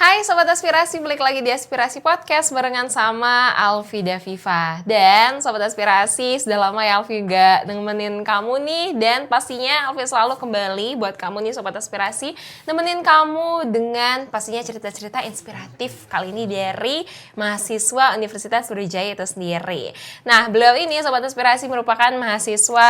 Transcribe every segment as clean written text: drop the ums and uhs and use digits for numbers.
Hai Sobat Aspirasi, balik lagi di Aspirasi Podcast barengan sama Alfi Daviva. Dan Sobat Aspirasi, sudah lama ya Alfi juga nemenin kamu nih. Dan pastinya Alfi selalu kembali buat kamu nih Sobat Aspirasi, nemenin kamu dengan pastinya cerita-cerita inspiratif. Kali ini dari mahasiswa Universitas Brawijaya itu sendiri. Nah, beliau ini Sobat Aspirasi merupakan mahasiswa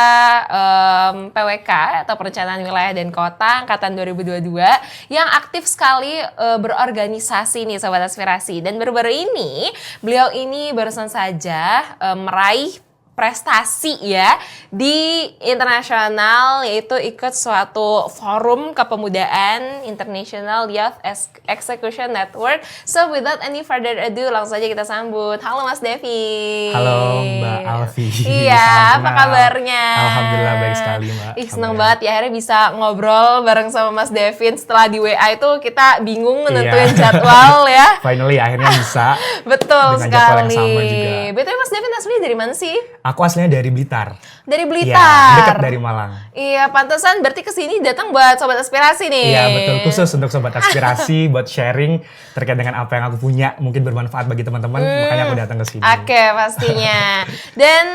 PWK atau Perencanaan Wilayah dan Kota Angkatan 2022 yang aktif sekali berorganisasi nih Sobat Aspirasi. Dan baru-baru ini beliau ini barusan saja meraih prestasi ya di internasional, yaitu ikut suatu forum kepemudaan International Youth Execution Network. So without any further ado, langsung saja kita sambut. Halo Mas Devi. Halo Mbak Alfi. Iya, apa kabarnya? Alhamdulillah baik sekali Mbak. Senang banget ya akhirnya bisa ngobrol bareng sama Mas Devin. Setelah di WA itu kita bingung nentuin jadwal ya. Finally akhirnya bisa. Betul dengan sekali. jadwal yang sama juga. Betul Mas Devin aslinya dari mana sih? Aku aslinya dari Blitar. Dari Blitar. Iya, dekat dari Malang. Iya, pantesan berarti kesini datang buat Sobat Aspirasi nih. Iya, betul. Khusus untuk Sobat Aspirasi buat sharing terkait dengan apa yang aku punya, mungkin bermanfaat bagi teman-teman, makanya aku datang ke sini. Oke, pastinya. Dan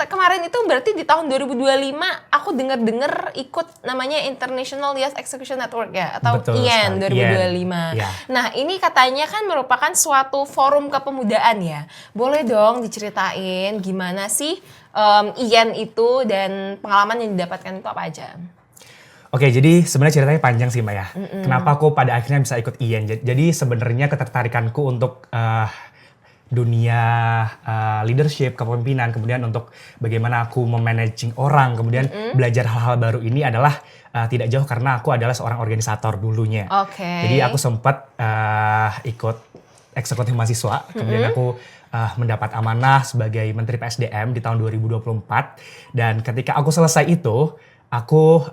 kemarin itu berarti di tahun 2025 aku dengar ikut namanya International Youth Execution Network ya, atau Betul IEN 2025. Iya. Nah, ini katanya kan merupakan suatu forum kepemudaan ya. Boleh dong diceritain gimana sih IEN itu dan pengalaman yang didapatkan itu apa aja? Oke, jadi sebenarnya ceritanya panjang sih Mbak ya. Kenapa aku pada akhirnya bisa ikut IEN? Jadi sebenarnya ketertarikanku untuk dunia leadership, kepemimpinan, kemudian untuk bagaimana aku memanaging orang, kemudian belajar hal-hal baru ini adalah tidak jauh karena aku adalah seorang organisator dulunya. Oke. Jadi aku sempat ikut eksekutif mahasiswa, kemudian aku mendapat amanah sebagai Menteri PSDM di tahun 2024. Dan ketika aku selesai itu, aku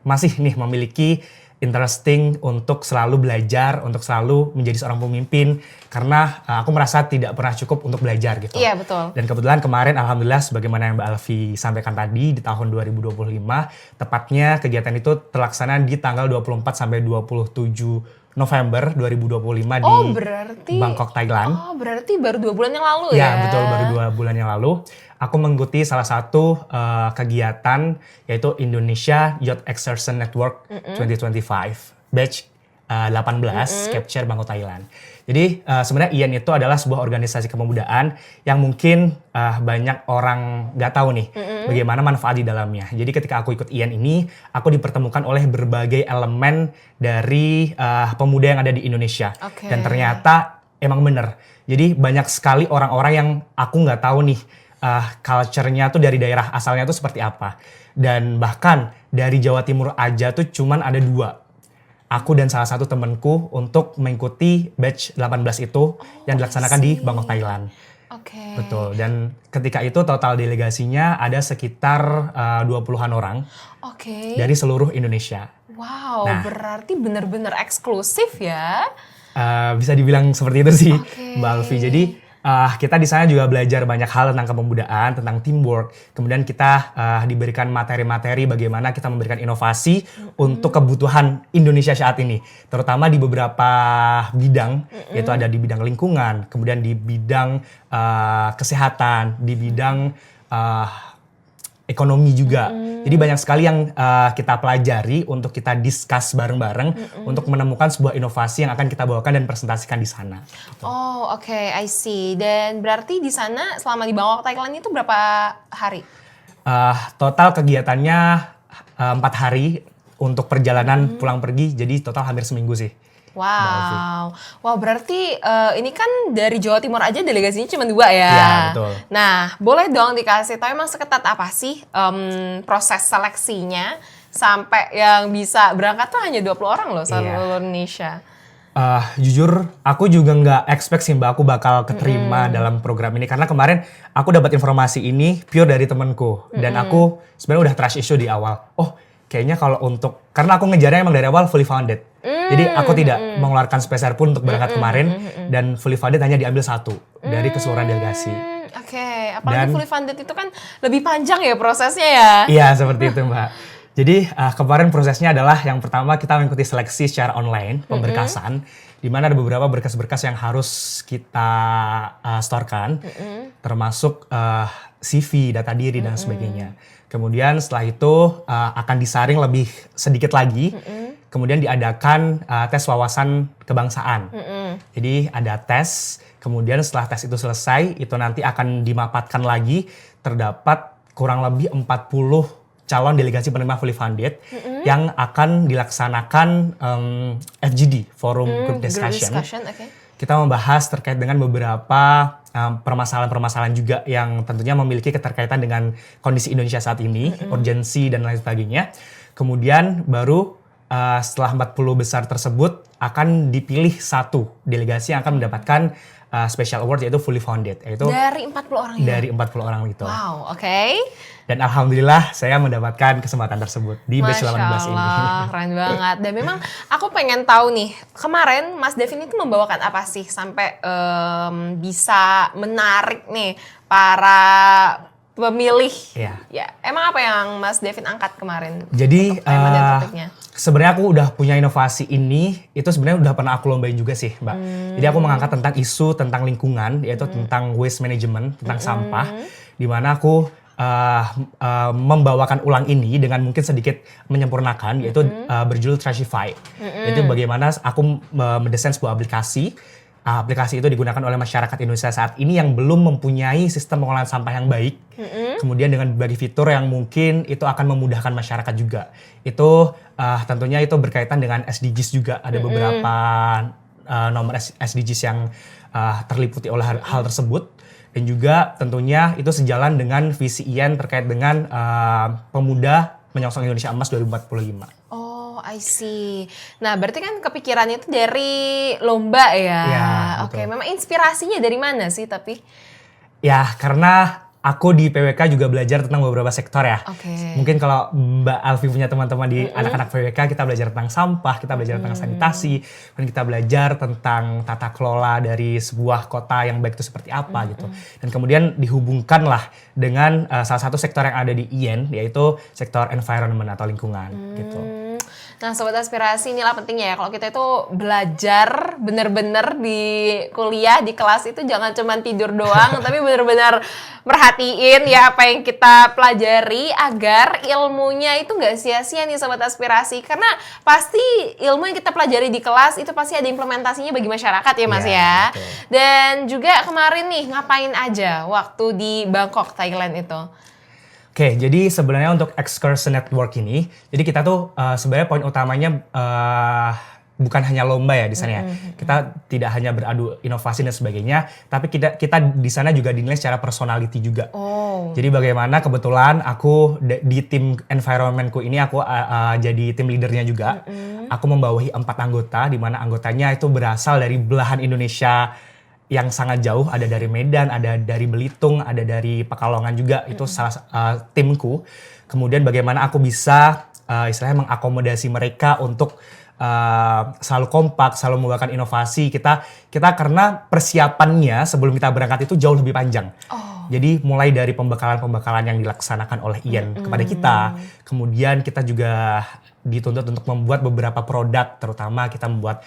masih memiliki interesting untuk selalu belajar, untuk selalu menjadi seorang pemimpin, karena aku merasa tidak pernah cukup untuk belajar gitu. Iya, betul. Dan kebetulan kemarin alhamdulillah sebagaimana yang Mbak Alfi sampaikan tadi di tahun 2025, tepatnya kegiatan itu terlaksana di tanggal 24 sampai 27 November 2025 di Bangkok, Thailand. Oh, berarti baru 2 bulan yang lalu ya? Ya, betul, baru 2 bulan yang lalu. Aku mengikuti salah satu kegiatan yaitu Indonesia Youth Exertion Network 2025, batch 18, Capture Bangkok, Thailand. Jadi sebenarnya IEN itu adalah sebuah organisasi kepemudaan yang mungkin banyak orang nggak tahu nih bagaimana manfaat di dalamnya. Jadi ketika aku ikut IEN ini, aku dipertemukan oleh berbagai elemen dari pemuda yang ada di Indonesia. Okay. Dan ternyata emang bener. Jadi banyak sekali orang-orang yang aku nggak tahu nih culture-nya tuh dari daerah asalnya tuh seperti apa. Dan bahkan dari Jawa Timur aja tuh cuman ada 2. Aku dan salah satu temenku untuk mengikuti batch 18 itu yang dilaksanakan di Bangkok, Thailand. Oke. Betul. Dan ketika itu total delegasinya ada sekitar 20-an orang dari seluruh Indonesia. Wow, berarti benar-benar eksklusif ya? Bisa dibilang seperti itu sih, Mbak Alfi. Jadi kita di sana juga belajar banyak hal tentang kepemudaan, tentang teamwork. Kemudian kita diberikan materi-materi bagaimana kita memberikan inovasi untuk kebutuhan Indonesia saat ini. Terutama di beberapa bidang, yaitu ada di bidang lingkungan, kemudian di bidang kesehatan, di bidang ekonomi juga. Jadi banyak sekali yang kita pelajari untuk kita discuss bareng-bareng untuk menemukan sebuah inovasi yang akan kita bawakan dan presentasikan di sana. Oh, oke, I see. Dan berarti di sana selama di Bangkok, Thailand itu berapa hari? Total kegiatannya 4 hari untuk perjalanan pulang pergi, jadi total hampir seminggu sih. Wow, berarti ini kan dari Jawa Timur aja delegasinya cuma 2 ya? Iya, betul. Nah, boleh dong dikasih tahu emang seketat apa sih proses seleksinya sampai yang bisa berangkat tuh hanya 20 orang loh seluruh Indonesia. Jujur, aku juga nggak expect sih Mbak, aku bakal keterima dalam program ini. Karena kemarin aku dapat informasi ini pure dari temenku. Dan aku sebenarnya udah trust issue di awal. Oh, kayaknya kalau karena aku ngejarnya emang dari awal fully funded. Jadi aku tidak mengeluarkan spesial pun untuk berangkat kemarin. Dan fully funded hanya diambil 1 dari keseluruhan delegasi. Oke, apalagi fully funded itu kan lebih panjang ya prosesnya ya? Iya, seperti itu Mbak. Jadi kemarin prosesnya adalah yang pertama kita mengikuti seleksi secara online, pemberkasan, di mana ada beberapa berkas-berkas yang harus kita storekan, termasuk CV, data diri dan sebagainya. Kemudian setelah itu akan disaring lebih sedikit lagi, kemudian diadakan tes wawasan kebangsaan. Jadi ada tes, kemudian setelah tes itu selesai, itu nanti akan dimapatkan lagi, terdapat kurang lebih 40 calon delegasi penerima fully funded yang akan dilaksanakan FGD, Forum Group Discussion. Okay. Kita membahas terkait dengan beberapa permasalahan-permasalahan juga yang tentunya memiliki keterkaitan dengan kondisi Indonesia saat ini, urgensi dan lain sebagainya. Kemudian baru setelah 40 besar tersebut akan dipilih satu delegasi yang akan mendapatkan special award yaitu fully funded, yaitu dari 40 orang ya? Dari 40 orang itu. Wow, oke. Dan alhamdulillah saya mendapatkan kesempatan tersebut di batch 18 ini. Masya Allah, keren banget. Dan memang aku pengen tahu nih, kemarin Mas Devin itu membawakan apa sih sampai bisa menarik nih para pemilih? Iya. Ya, emang apa yang Mas Devin angkat kemarin? Jadi untuk tema dan topiknya? Sebenarnya aku udah punya inovasi ini, itu sebenarnya udah pernah aku lombain juga sih, Mbak. Jadi aku mengangkat tentang isu tentang lingkungan, yaitu tentang waste management, tentang sampah, di mana aku membawakan ulang ini dengan mungkin sedikit menyempurnakan, yaitu berjudul Trashify. Itu bagaimana aku mendesain sebuah aplikasi. Aplikasi itu digunakan oleh masyarakat Indonesia saat ini yang belum mempunyai sistem pengolahan sampah yang baik. Kemudian dengan berbagai fitur yang mungkin itu akan memudahkan masyarakat juga. Itu tentunya itu berkaitan dengan SDGs juga. Ada beberapa nomor SDGs yang terliputi oleh hal tersebut. Dan juga tentunya itu sejalan dengan visi IAN terkait dengan pemuda menyongsong Indonesia Emas 2045. Oh, I see. Nah, berarti kan kepikirannya itu dari lomba ya? Ya, Oke, memang inspirasinya dari mana sih tapi? Ya, karena aku di PWK juga belajar tentang beberapa sektor ya. Oke. Mungkin kalau Mbak Alfi punya teman-teman di anak-anak PWK, kita belajar tentang sampah, kita belajar tentang sanitasi, dan kita belajar tentang tata kelola dari sebuah kota yang baik itu seperti apa gitu. Dan kemudian dihubungkanlah dengan salah satu sektor yang ada di IAN, yaitu sektor environment atau lingkungan gitu. Nah, Sobat Aspirasi, inilah pentingnya ya kalau kita itu belajar bener-bener di kuliah, di kelas itu jangan cuma tidur doang, tapi bener-bener merhatiin ya apa yang kita pelajari agar ilmunya itu nggak sia-sia nih Sobat Aspirasi. Karena pasti ilmu yang kita pelajari di kelas itu pasti ada implementasinya bagi masyarakat ya Mas ya. Betul. Dan juga kemarin nih ngapain aja waktu di Bangkok, Thailand itu? Oke, jadi sebenarnya untuk Excursion Network ini, jadi kita tuh sebenarnya poin utamanya bukan hanya lomba ya di sana ya. Kita tidak hanya beradu inovasi dan sebagainya, tapi kita di sana juga dinilai secara personality juga. Oh. Jadi bagaimana kebetulan aku di tim environmentku ini aku jadi tim leadernya juga. Aku membawahi 4 anggota, di mana anggotanya itu berasal dari belahan Indonesia yang sangat jauh, ada dari Medan, ada dari Belitung, ada dari Pekalongan juga, itu salah timku. Kemudian bagaimana aku bisa istilahnya mengakomodasi mereka untuk selalu kompak, selalu membawakan inovasi. Kita karena persiapannya sebelum kita berangkat itu jauh lebih panjang. Jadi mulai dari pembekalan-pembekalan yang dilaksanakan oleh IAN kepada kita, kemudian kita juga dituntut untuk membuat beberapa produk, terutama kita membuat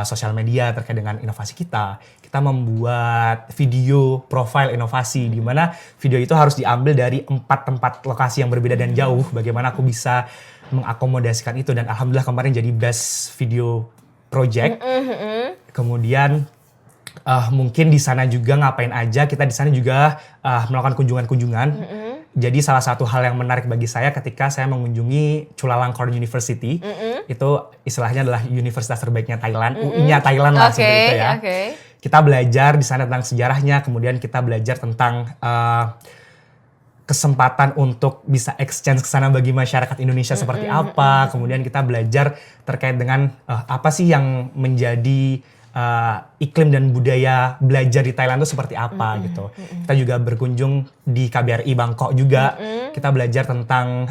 sosial media terkait dengan inovasi kita. Kita membuat video profile inovasi di mana video itu harus diambil dari 4 tempat lokasi yang berbeda dan jauh. Bagaimana aku bisa mengakomodasikan itu, dan alhamdulillah kemarin jadi best video project. Kemudian mungkin di sana juga ngapain aja, kita di sana juga melakukan kunjungan-kunjungan. Jadi salah satu hal yang menarik bagi saya ketika saya mengunjungi Chulalongkorn University, itu istilahnya adalah universitas terbaiknya Thailand, UI-nya Thailand lah seperti itu ya. Kita belajar di sana tentang sejarahnya, kemudian kita belajar tentang kesempatan untuk bisa exchange ke sana bagi masyarakat Indonesia seperti apa, kemudian kita belajar terkait dengan apa sih yang menjadi iklim dan budaya belajar di Thailand itu seperti apa gitu. Kita juga berkunjung di KBRI Bangkok juga. Kita belajar tentang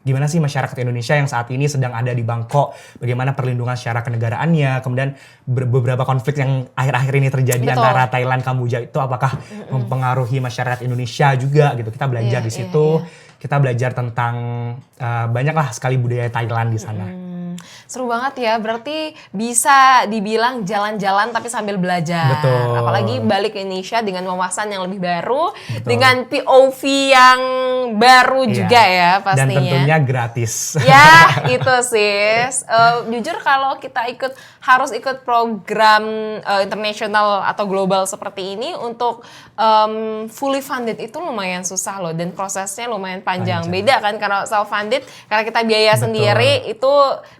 gimana sih masyarakat Indonesia yang saat ini sedang ada di Bangkok, bagaimana perlindungan secara kenegaraannya, kemudian beberapa konflik yang akhir-akhir ini terjadi antara Thailand, Kamboja itu apakah mempengaruhi masyarakat Indonesia juga gitu. Kita belajar di situ, kita belajar tentang banyaklah sekali budaya Thailand di sana. Seru banget ya, berarti bisa dibilang jalan-jalan tapi sambil belajar. Betul. Apalagi balik ke Indonesia dengan wawasan yang lebih baru, dengan POV yang baru juga ya pastinya. Dan tentunya gratis. Ya, itu sis. Jujur kalau kita harus ikut program internasional atau global seperti ini untuk fully funded itu lumayan susah loh, dan prosesnya lumayan panjang. Beda kan kalau self funded, karena kita biaya sendiri itu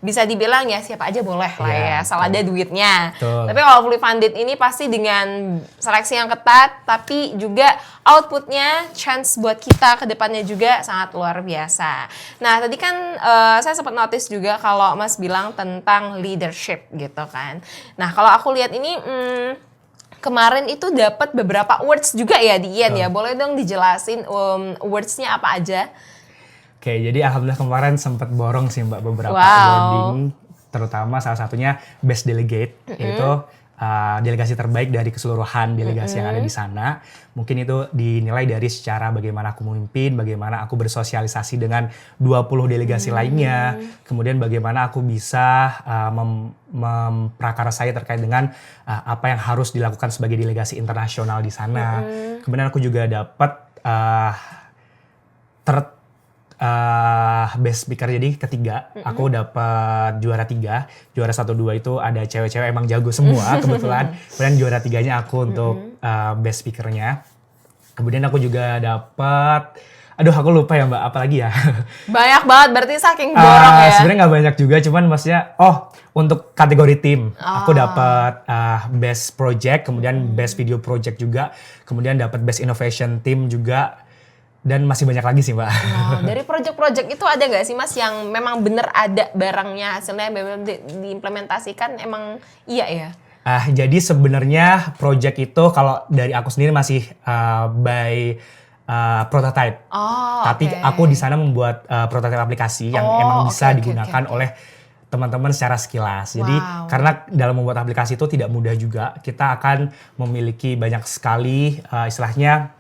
bisa dibilang ya siapa aja boleh lah ya, asal ada duitnya. Tapi kalau fully funded ini pasti dengan seleksi yang ketat, tapi juga outputnya, chance buat kita ke depannya juga sangat luar biasa. Nah tadi kan saya sempat notice juga kalau Mas bilang tentang leadership gitu kan. Nah kalau aku lihat ini kemarin itu dapat beberapa awards juga ya di IAN ya. Boleh dong dijelasin awards-nya apa aja? Oke, jadi alhamdulillah kemarin sempat borong sih Mbak beberapa awarding, terutama salah satunya Best Delegate, yaitu delegasi terbaik dari keseluruhan delegasi yang ada di sana. Mungkin itu dinilai dari secara bagaimana aku memimpin, bagaimana aku bersosialisasi dengan 20 delegasi lainnya, kemudian bagaimana aku bisa memprakarsai terkait dengan apa yang harus dilakukan sebagai delegasi internasional di sana. Kemudian aku juga dapat best speaker, jadi ketiga aku dapat juara 3, juara 1, 2 itu ada cewek-cewek emang jago semua kebetulan. Kemudian juara 3-nya aku untuk best speakernya. Kemudian aku juga dapat, aduh aku lupa ya Mbak, apalagi ya. Banyak banget, berarti saking borong ya. Sebenarnya nggak banyak juga, cuman maksudnya untuk kategori tim aku dapat best project, kemudian best video project juga, kemudian dapat best innovation team juga. Dan masih banyak lagi sih Mbak. Dari project-project itu ada nggak sih Mas yang memang bener ada barangnya, hasilnya bener diimplementasikan emang iya ya? Jadi sebenarnya project itu kalau dari aku sendiri masih by prototype. Tapi aku di sana membuat prototype aplikasi yang emang bisa digunakan oleh teman-teman secara sekilas. Jadi karena dalam membuat aplikasi itu tidak mudah juga. Kita akan memiliki banyak sekali istilahnya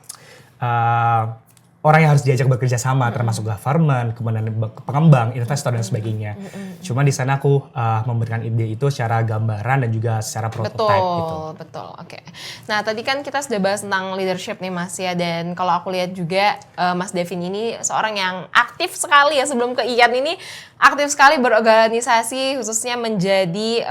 orang yang harus diajak bekerja sama, termasuk government, kemudian pengembang, investor dan sebagainya. Cuma di sana aku memberikan ide itu secara gambaran dan juga secara prototype gitu. Betul. Oke. Nah tadi kan kita sudah bahas tentang leadership nih Mas ya, dan kalau aku lihat juga Mas Devin ini seorang yang aktif sekali ya, sebelum ke IAN ini aktif sekali berorganisasi, khususnya menjadi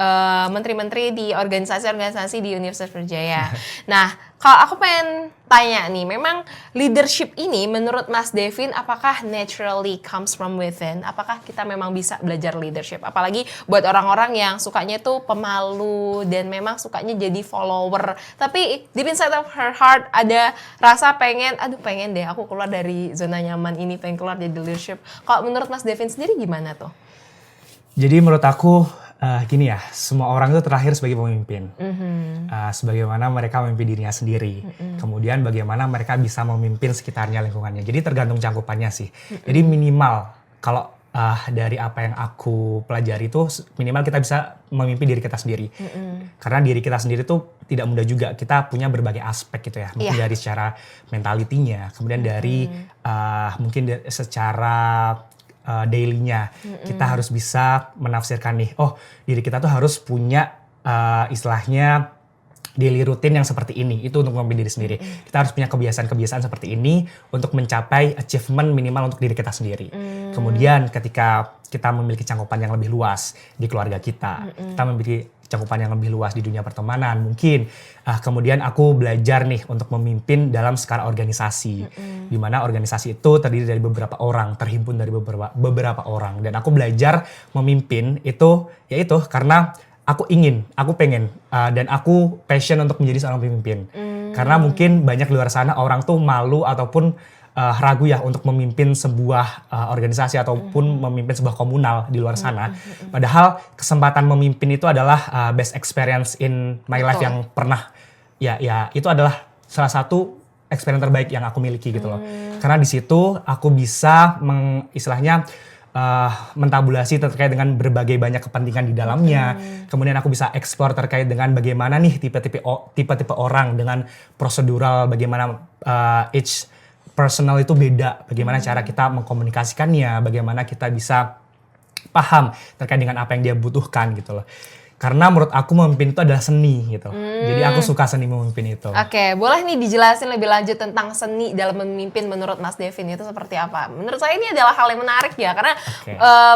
menteri-menteri di organisasi-organisasi di Universitas Brawijaya. Nah kalau aku pengen tanya nih, memang leadership ini menurut Mas Devin apakah naturally comes from within? Apakah kita memang bisa belajar leadership? Apalagi buat orang-orang yang sukanya tuh pemalu dan memang sukanya jadi follower. Tapi deep inside of her heart ada rasa pengen deh aku keluar dari zona nyaman ini, pengen keluar dari leadership. Kalau menurut Mas Devin sendiri gimana tuh? Jadi menurut aku gini ya, semua orang itu terakhir sebagai pemimpin. Sebagaimana mereka memimpin dirinya sendiri. Kemudian bagaimana mereka bisa memimpin sekitarnya, lingkungannya. Jadi tergantung cangkupannya sih. Jadi minimal kalau dari apa yang aku pelajari itu minimal kita bisa memimpin diri kita sendiri. Karena diri kita sendiri tuh tidak mudah juga. Kita punya berbagai aspek gitu ya. Mungkin dari secara mentalitinya, kemudian dari mungkin secara daily-nya. Kita harus bisa menafsirkan nih, diri kita tuh harus punya istilahnya daily rutin yang seperti ini. Itu untuk memimpin diri sendiri. Kita harus punya kebiasaan-kebiasaan seperti ini untuk mencapai achievement minimal untuk diri kita sendiri. Kemudian ketika kita memiliki cangkupan yang lebih luas di keluarga kita, kita memiliki cakupan yang lebih luas di dunia pertemanan mungkin. Kemudian aku belajar nih untuk memimpin dalam skala organisasi. Di mana organisasi itu terdiri dari beberapa orang, terhimpun dari beberapa orang. Dan aku belajar memimpin itu yaitu karena aku pengen dan aku passion untuk menjadi seorang pemimpin. Karena mungkin banyak di luar sana orang tuh malu ataupun ragu ya untuk memimpin sebuah organisasi ataupun memimpin sebuah komunal di luar sana. Padahal kesempatan memimpin itu adalah best experience in my life yang pernah ya itu adalah salah satu experience terbaik yang aku miliki gitu loh. Karena di situ aku bisa istilahnya mentabulasi terkait dengan berbagai banyak kepentingan di dalamnya. Kemudian aku bisa explore terkait dengan bagaimana nih tipe-tipe orang dengan prosedural, bagaimana each personal itu beda, bagaimana cara kita mengkomunikasikannya, bagaimana kita bisa paham terkait dengan apa yang dia butuhkan gitu loh. Karena menurut aku memimpin itu adalah seni gitu. Jadi aku suka seni memimpin itu. Oke, boleh nih dijelasin lebih lanjut tentang seni dalam memimpin menurut Mas Devin itu seperti apa? Menurut saya ini adalah hal yang menarik ya, karena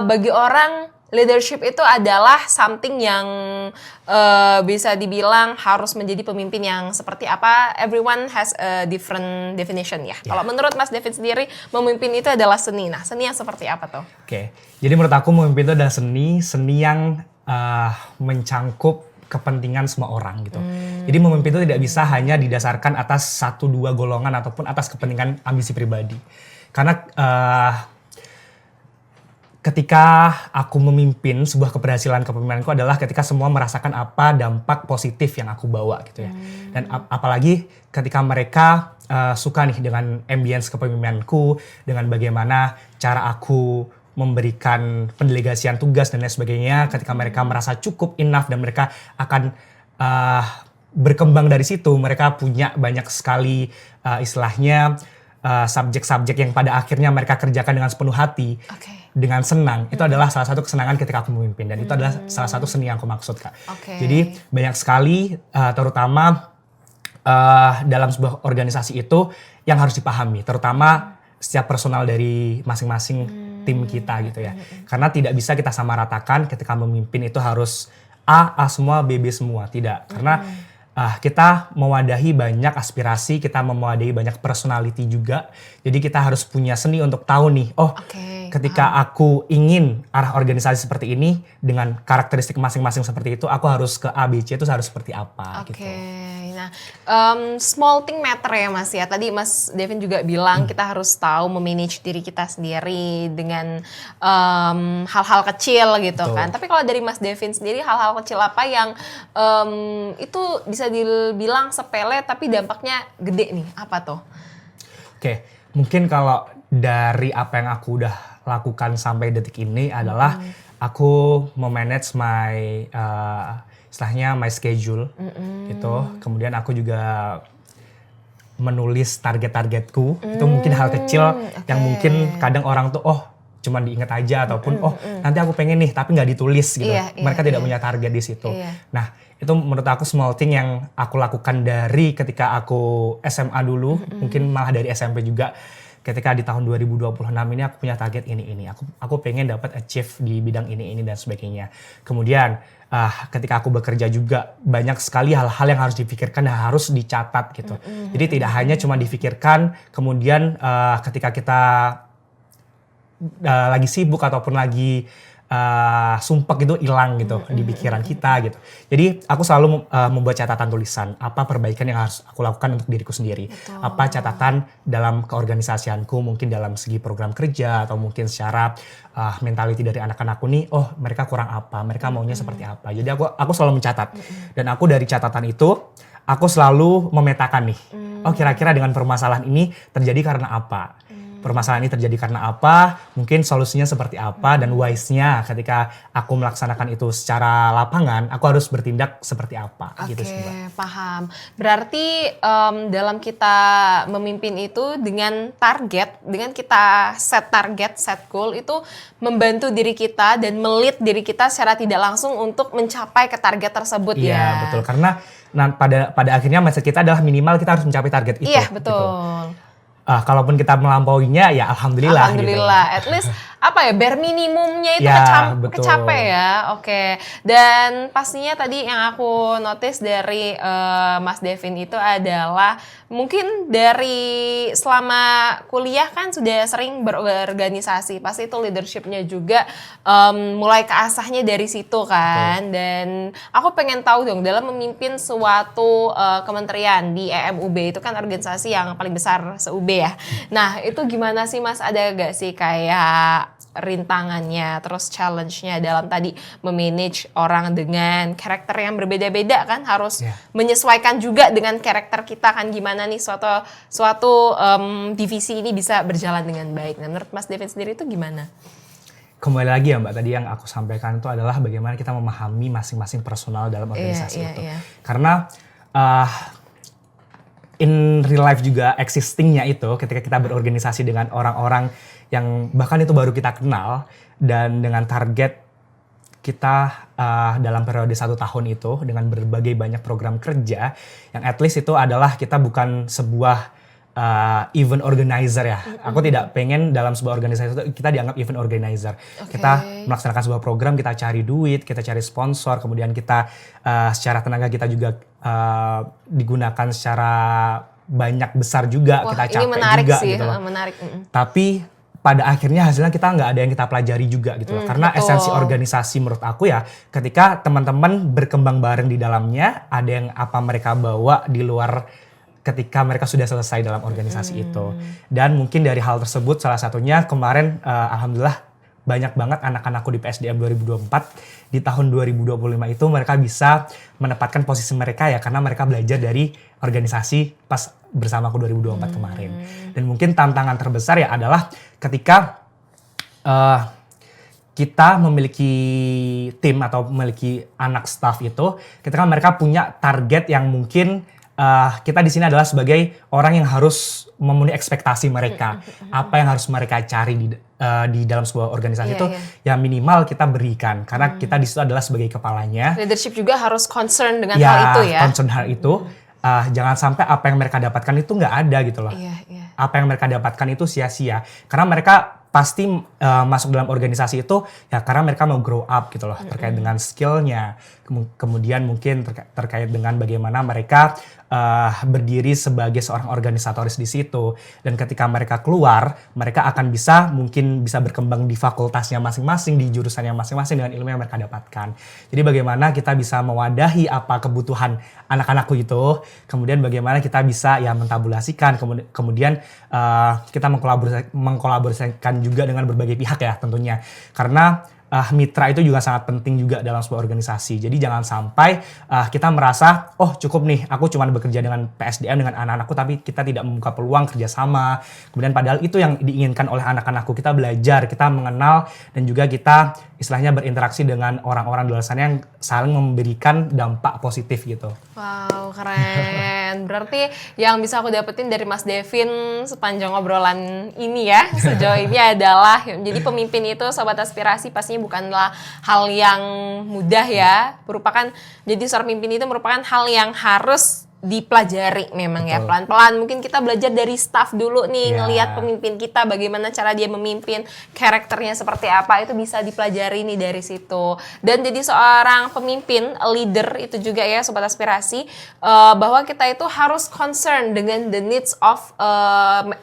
bagi orang leadership itu adalah something yang bisa dibilang harus menjadi pemimpin yang seperti apa. Everyone has a different definition ya. Kalau menurut Mas Devin sendiri, memimpin itu adalah seni. Nah, seni yang seperti apa tuh? Oke, jadi menurut aku memimpin itu adalah seni yang mencangkup kepentingan semua orang gitu. Jadi memimpin itu tidak bisa hanya didasarkan atas 1-2 golongan ataupun atas kepentingan ambisi pribadi. Karena ketika aku memimpin, sebuah keberhasilan kepemimpinanku adalah ketika semua merasakan apa dampak positif yang aku bawa gitu ya. Dan apalagi ketika mereka suka nih dengan ambience kepemimpinanku, dengan bagaimana cara aku memberikan pendelegasian tugas dan lain sebagainya, ketika mereka merasa cukup enough dan mereka akan berkembang dari situ, mereka punya banyak sekali istilahnya subjek-subjek yang pada akhirnya mereka kerjakan dengan sepenuh hati, dengan senang. Itu adalah salah satu kesenangan ketika aku memimpin, dan itu adalah salah satu seni yang aku maksud, Kak. Jadi banyak sekali terutama dalam sebuah organisasi itu yang harus dipahami, terutama setiap personal dari masing-masing tim kita gitu ya. Karena tidak bisa kita samaratakan ketika memimpin itu harus A semua, B semua. Tidak. Karena kita mewadahi banyak aspirasi, kita mewadahi banyak personality juga. Jadi kita harus punya seni untuk tahu nih, ketika aku ingin arah organisasi seperti ini dengan karakteristik masing-masing seperti itu, aku harus ke A, B, C itu harus seperti apa gitu. Nah, small thing matter ya Mas ya. Tadi Mas Devin juga bilang kita harus tahu memanage diri kita sendiri dengan hal-hal kecil gitu kan. Tapi kalau dari Mas Devin sendiri, hal-hal kecil apa yang itu bisa dibilang sepele tapi dampaknya gede nih? Apa tuh? Oke, mungkin kalau dari apa yang aku udah lakukan sampai detik ini adalah aku memanage my istilahnya my schedule gitu. Kemudian aku juga menulis target-targetku. Itu mungkin hal kecil yang mungkin kadang orang tuh cuma diingat aja ataupun nanti aku pengen nih tapi nggak ditulis gitu. Mereka tidak punya target di situ. Nah, itu menurut aku small thing yang aku lakukan dari ketika aku SMA dulu, mungkin malah dari SMP juga. Ketika di tahun 2026 ini aku punya target ini. Aku pengen dapat achieve di bidang ini dan sebagainya. Kemudian ketika aku bekerja juga banyak sekali hal-hal yang harus dipikirkan dan harus dicatat gitu. Jadi tidak hanya cuma dipikirkan, kemudian ketika kita lagi sibuk ataupun lagi sumpek itu hilang gitu di pikiran kita gitu. Jadi aku selalu membuat catatan tulisan apa perbaikan yang harus aku lakukan untuk diriku sendiri. Apa catatan dalam keorganisasianku, mungkin dalam segi program kerja atau mungkin secara mentality dari anak-anakku nih, mereka kurang apa, mereka maunya seperti apa. Jadi aku selalu mencatat. Dan aku dari catatan itu aku selalu memetakan nih. Kira-kira dengan permasalahan ini terjadi karena apa? Permasalahan ini terjadi karena apa, mungkin solusinya seperti apa, dan wise-nya ketika aku melaksanakan itu secara lapangan, aku harus bertindak seperti apa. Gitu sih, Mbak. Paham. Berarti dalam kita memimpin itu dengan kita set target, set goal itu membantu diri kita dan melit diri kita secara tidak langsung untuk mencapai ke target tersebut ya. Iya, betul. Karena pada akhirnya mindset kita adalah minimal kita harus mencapai target itu. Iya, betul. Gitu. Kalaupun kita melampauinya ya alhamdulillah. Alhamdulillah, gitu. At least bare minimumnya itu kecapai ya. Dan pastinya tadi yang aku notice dari Mas Devin itu adalah mungkin dari selama kuliah kan sudah sering berorganisasi, pasti itu leadershipnya juga mulai keasahnya dari situ kan. Dan aku pengen tahu dong, dalam memimpin suatu kementerian di EMUB itu kan organisasi yang paling besar se-UB ya. Nah, itu gimana sih Mas? Ada gak sih kayak rintangannya, terus challenge-nya dalam tadi memanage orang dengan karakter yang berbeda-beda kan, harus menyesuaikan juga dengan karakter kita kan, gimana nih suatu divisi ini bisa berjalan dengan baik. Nah, menurut Mas Devin sendiri itu gimana? kembali lagi ya Mbak, tadi yang aku sampaikan itu adalah bagaimana kita memahami masing-masing personal dalam organisasi itu. Karena in real life juga existingnya itu ketika kita berorganisasi dengan orang-orang yang bahkan itu baru kita kenal dan dengan target kita dalam periode 1 tahun itu dengan berbagai banyak program kerja yang at least itu adalah kita bukan sebuah event organizer ya. Aku tidak pengen dalam sebuah organisasi itu kita dianggap event organizer. Kita melaksanakan sebuah program, kita cari duit, kita cari sponsor, kemudian kita secara tenaga kita juga digunakan secara banyak besar juga. Wah, kita capek ini menarik juga sih, gitu loh. Menarik. Tapi pada akhirnya hasilnya kita nggak ada yang kita pelajari juga gitu loh. Karena esensi organisasi menurut aku ya ketika teman-teman berkembang bareng di dalamnya, ada yang apa mereka bawa di luar ketika mereka sudah selesai dalam organisasi itu. Dan mungkin dari hal tersebut salah satunya kemarin alhamdulillah banyak banget anak-anakku di PSDM 2024 di tahun 2025 itu mereka bisa menempatkan posisi mereka ya karena mereka belajar dari organisasi pas bersamaku 2024 kemarin. Dan mungkin tantangan terbesar ya adalah ketika kita memiliki tim atau memiliki anak staff itu ketika mereka punya target yang mungkin kita di sini adalah sebagai orang yang harus memenuhi ekspektasi mereka. Apa yang harus mereka cari di dalam sebuah organisasi itu ya minimal kita berikan. Karena kita di situ adalah sebagai kepalanya. Leadership juga harus concern dengan hal itu ya. Concern hal itu. Jangan sampai apa yang mereka dapatkan itu nggak ada gitu loh. Apa yang mereka dapatkan itu sia-sia. Karena mereka pasti masuk dalam organisasi itu ya karena mereka mau grow up gitu loh. Terkait dengan skillnya. Kemudian mungkin terkait dengan bagaimana mereka berdiri sebagai seorang organisatoris di situ. Dan ketika mereka keluar, mereka akan mungkin bisa berkembang di fakultasnya masing-masing, di jurusannya masing-masing dengan ilmu yang mereka dapatkan. Jadi bagaimana kita bisa mewadahi apa kebutuhan anak-anakku itu, kemudian bagaimana kita bisa ya mentabulasikan, kemudian kita mengkolaborasikan juga dengan berbagai pihak ya tentunya. Karena mitra itu juga sangat penting juga dalam sebuah organisasi. Jadi jangan sampai kita merasa, oh cukup nih aku cuma bekerja dengan PSDM dengan anak-anakku tapi kita tidak membuka peluang kerjasama. Kemudian padahal itu yang diinginkan oleh anak-anakku. Kita belajar, kita mengenal dan juga kita istilahnya berinteraksi dengan orang-orang di luar sana yang saling memberikan dampak positif gitu. Wow, keren. Berarti yang bisa aku dapetin dari Mas Devin sepanjang obrolan ini ya sejauh ini adalah jadi pemimpin itu sobat aspirasi pastinya bukanlah hal yang mudah ya. Jadi seorang pemimpin itu merupakan hal yang harus dipelajari memang. Betul. Ya pelan-pelan mungkin kita belajar dari staff dulu nih ngelihat pemimpin kita bagaimana cara dia memimpin, karakternya seperti apa itu bisa dipelajari nih dari situ. Dan jadi seorang pemimpin, leader itu juga ya sobat aspirasi bahwa kita itu harus concern dengan the needs of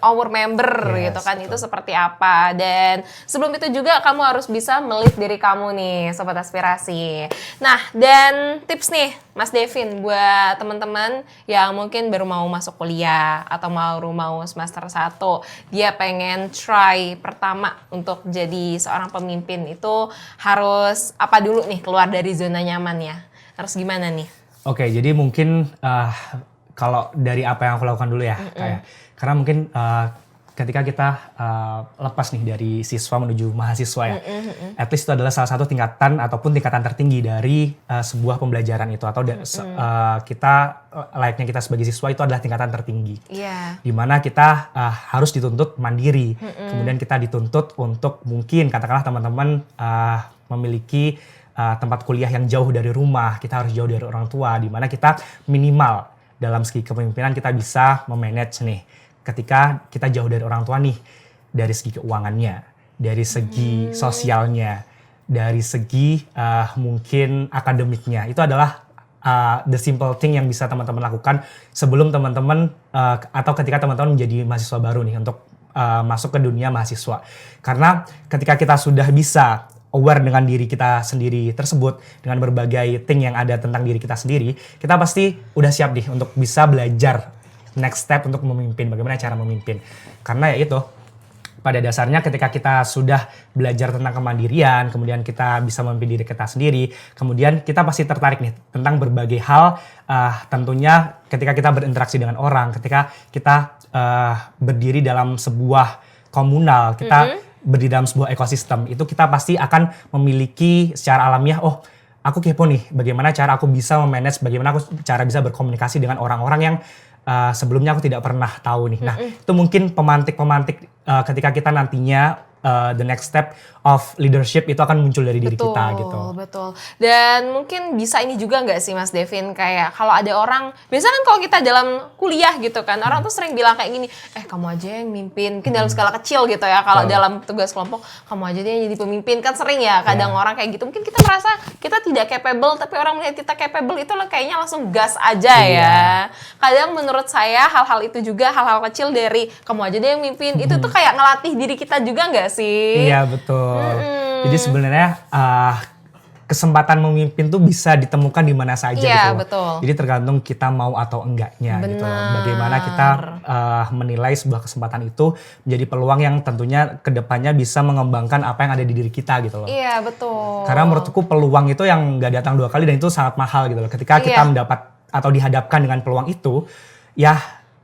our member gitu kan. Betul. Itu seperti apa dan sebelum itu juga kamu harus bisa melit diri kamu nih sobat aspirasi. Nah dan tips nih Mas Devin buat teman-teman yang mungkin baru mau masuk kuliah atau mau semester 1, dia pengen try pertama untuk jadi seorang pemimpin itu harus apa dulu nih keluar dari zona nyamannya? Harus gimana nih? Oke, jadi mungkin kalau dari apa yang aku lakukan dulu ya, karena mungkin ketika kita lepas nih dari siswa menuju mahasiswa ya, at least itu adalah salah satu tingkatan ataupun tingkatan tertinggi dari sebuah pembelajaran itu atau kita layaknya kita sebagai siswa itu adalah tingkatan tertinggi, di mana kita harus dituntut mandiri, kemudian kita dituntut untuk mungkin katakanlah teman-teman memiliki tempat kuliah yang jauh dari rumah, kita harus jauh dari orang tua, di mana kita minimal dalam segi kepemimpinan kita bisa memanage nih. Ketika kita jauh dari orang tua nih, dari segi keuangannya, dari segi sosialnya, dari segi mungkin akademiknya, itu adalah the simple thing yang bisa teman-teman lakukan sebelum teman-teman atau ketika teman-teman menjadi mahasiswa baru nih untuk masuk ke dunia mahasiswa. Karena ketika kita sudah bisa aware dengan diri kita sendiri tersebut, dengan berbagai thing yang ada tentang diri kita sendiri, kita pasti udah siap nih untuk bisa belajar next step untuk memimpin, bagaimana cara memimpin. Karena ya itu, pada dasarnya ketika kita sudah belajar tentang kemandirian, kemudian kita bisa memimpin diri kita sendiri, kemudian kita pasti tertarik nih tentang berbagai hal, tentunya ketika kita berinteraksi dengan orang, ketika kita berdiri dalam sebuah komunal, kita di dalam sebuah ekosistem itu kita pasti akan memiliki secara alamiah, oh aku kepo nih bagaimana cara aku bisa memanage, bagaimana aku cara bisa berkomunikasi dengan orang-orang yang sebelumnya aku tidak pernah tahu nih. Nah itu mungkin pemantik-pemantik ketika kita nantinya the next step of leadership itu akan muncul dari diri kita gitu. Betul. Dan mungkin bisa ini juga nggak sih Mas Devin, kayak kalau ada orang, biasanya kan kalau kita dalam kuliah gitu kan, orang tuh sering bilang kayak gini, kamu aja yang mimpin, mungkin dalam skala kecil gitu ya, kalau dalam tugas kelompok, kamu aja deh yang jadi pemimpin, kan sering ya kadang orang kayak gitu, mungkin kita merasa kita tidak capable, tapi orang melihat kita capable itu kayaknya langsung gas aja ya. Kadang menurut saya hal-hal itu juga, hal-hal kecil dari kamu aja deh yang mimpin, itu tuh kayak ngelatih diri kita juga nggak sih? Iya betul. Jadi sebenarnya kesempatan memimpin tuh bisa ditemukan di mana saja gitu. Betul. Jadi tergantung kita mau atau enggaknya gitu. Bagaimana kita menilai sebuah kesempatan itu menjadi peluang yang tentunya kedepannya bisa mengembangkan apa yang ada di diri kita gitu loh. Iya betul. Karena menurutku peluang itu yang nggak datang 2 kali dan itu sangat mahal gitu loh. Ketika kita mendapat atau dihadapkan dengan peluang itu, ya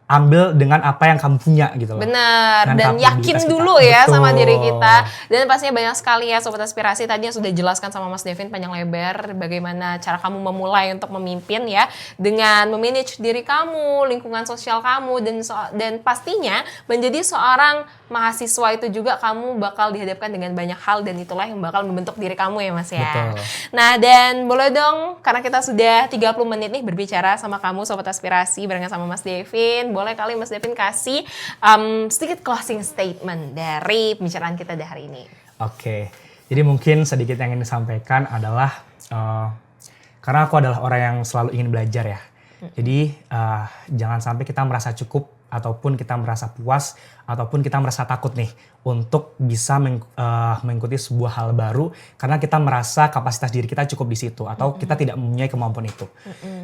ambil dengan apa yang kamu punya gitu loh. Benar, dan yakin dulu ya Betul. sama diri kita. Dan pastinya banyak sekali ya Sobat Aspirasi, tadi yang sudah jelaskan sama Mas Devin panjang lebar bagaimana cara kamu memulai untuk memimpin ya, dengan memanage diri kamu, lingkungan sosial kamu, dan pastinya menjadi seorang mahasiswa itu juga kamu bakal dihadapkan dengan banyak hal, dan itulah yang bakal membentuk diri kamu ya Mas ya. Betul. Nah dan boleh dong, karena kita sudah 30 menit nih berbicara sama kamu Sobat Aspirasi barengan sama Mas Devin, boleh kali Mas Devin kasih sedikit closing statement dari pembicaraan kita di hari ini. Oke, jadi mungkin sedikit yang ingin disampaikan adalah karena aku adalah orang yang selalu ingin belajar ya. Jadi jangan sampai kita merasa cukup ataupun kita merasa puas ataupun kita merasa takut nih untuk bisa mengikuti sebuah hal baru karena kita merasa kapasitas diri kita cukup di situ atau kita tidak mempunyai kemampuan itu.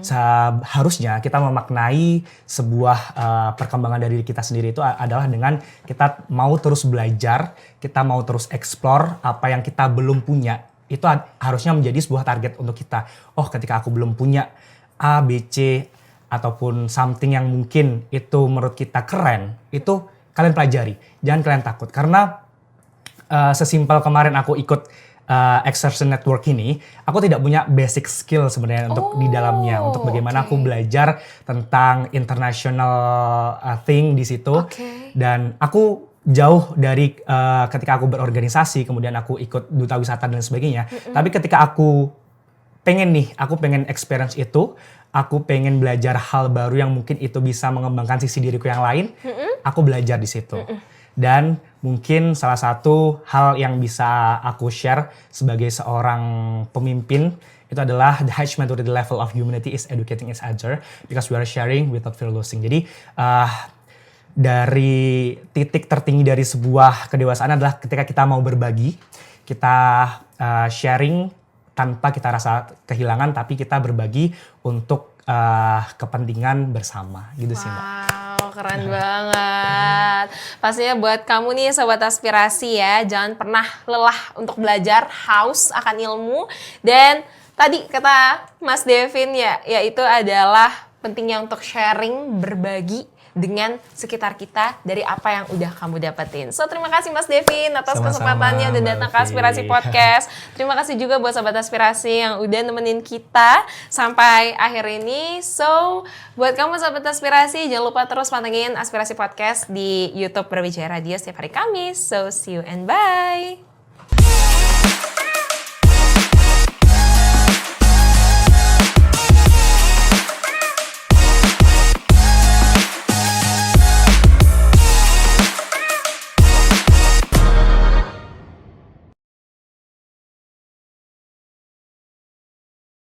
Seharusnya kita memaknai sebuah perkembangan dari diri kita sendiri itu adalah dengan kita mau terus belajar, kita mau terus explore apa yang kita belum punya. Itu harusnya menjadi sebuah target untuk kita. Oh, ketika aku belum punya A, B, C ataupun something yang mungkin itu menurut kita keren, itu kalian pelajari, jangan kalian takut. Karena sesimpel kemarin aku ikut Exertion Network ini, aku tidak punya basic skill sebenarnya untuk di dalamnya, untuk bagaimana aku belajar tentang international thing di situ. Dan aku jauh dari ketika aku berorganisasi, kemudian aku ikut duta wisata dan sebagainya. Tapi ketika aku pengen experience itu, aku pengen belajar hal baru yang mungkin itu bisa mengembangkan sisi diriku yang lain, aku belajar di situ. Dan mungkin salah satu hal yang bisa aku share sebagai seorang pemimpin itu adalah the highest maturity level of humanity is educating each other because we are sharing without fear losing. Jadi dari titik tertinggi dari sebuah kedewasaan adalah ketika kita mau berbagi, kita sharing tanpa kita rasa kehilangan, tapi kita berbagi untuk kepentingan bersama gitu sih Mbak. Wow, keren banget. Pastinya buat kamu nih Sobat Aspirasi ya, jangan pernah lelah untuk belajar, haus akan ilmu. Dan tadi kata Mas Devin ya, yaitu adalah pentingnya untuk sharing, berbagi dengan sekitar kita dari apa yang udah kamu dapetin. So terima kasih Mas Devin atas kesempatannya udah datang ke Aspirasi Podcast. Terima kasih juga buat Sobat Aspirasi yang udah nemenin kita sampai akhir ini. So buat kamu Sobat Aspirasi, jangan lupa terus pantengin Aspirasi Podcast di YouTube Berbicara Radio setiap hari Kamis. So see you and bye.